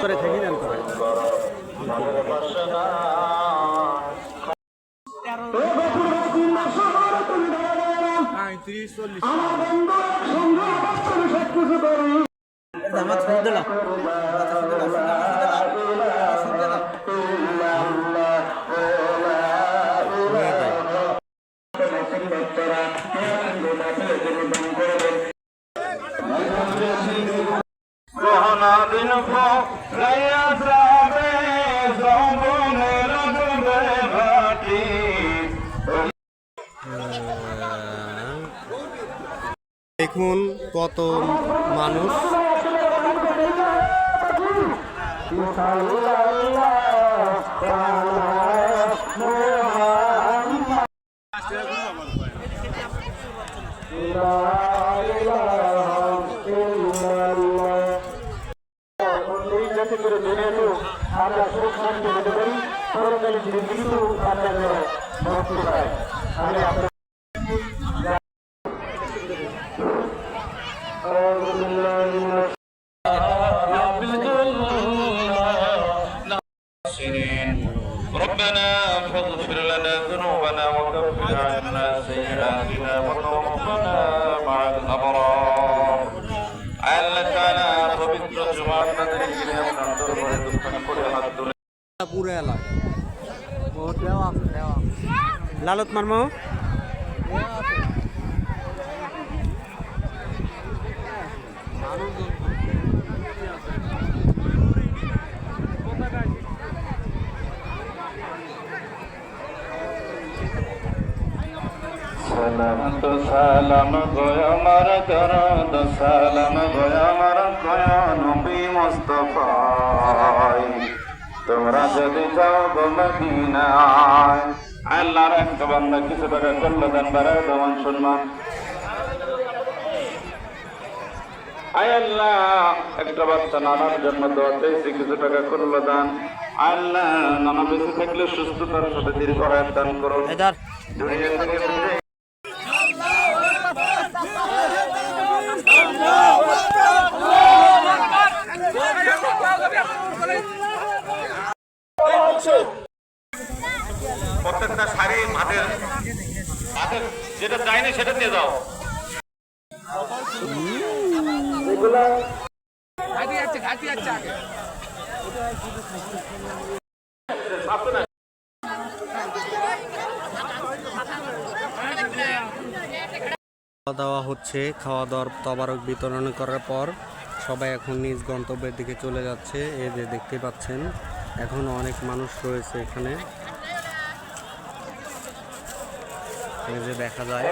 করে থেকে যান করে দেখুন কত মানুষ আমরা সুরক্ষান্তি হতে পারি সরকারি কিন্তু ربنا فاغفر لنا ذنوبنا وكفر عنا سيئاتنا وتوفنا مع الأبرار আল্লাহ তাআলা পবিত্র জুমার রাতে গিয়ে আমরা দরবারে দুঃখান করে হাত তুলে পুরো এলাকা ও দেওয়া লালত মারমো সালাম গয়া আমার দরদ সালাম গয়া আমার গয়া নবী মুস্তাফা তোমরা যদি যাও গো মদিনায় আল্লাহর একটা বান্দা কিছু টাকা করলে দেন বাড়ায় দেওয়ান সম্মান আয় আল্লাহ একটা বাচ্চা নানার জন্য দোয়া চাইছি কিছু টাকা করলে দান আল্লাহ নানা বেঁচে থাকলে সুস্থতার সাথে দীর্ঘ আয়াত দান করো দুনিয়া থেকে প্রত্যেকটা শাড়ি মাঠের যেটা চাইনি সেটা নিয়ে যাও খাওয়া দাওয়া হচ্ছে খাওয়া দাওয়ার তবারক বিতরণ করার পর সবাই এখন নিজ গন্তব্যের দিকে চলে যাচ্ছে এই যে দেখতে পাচ্ছেন এখন অনেক মানুষ রয়েছে এখানে এই যে দেখা যায়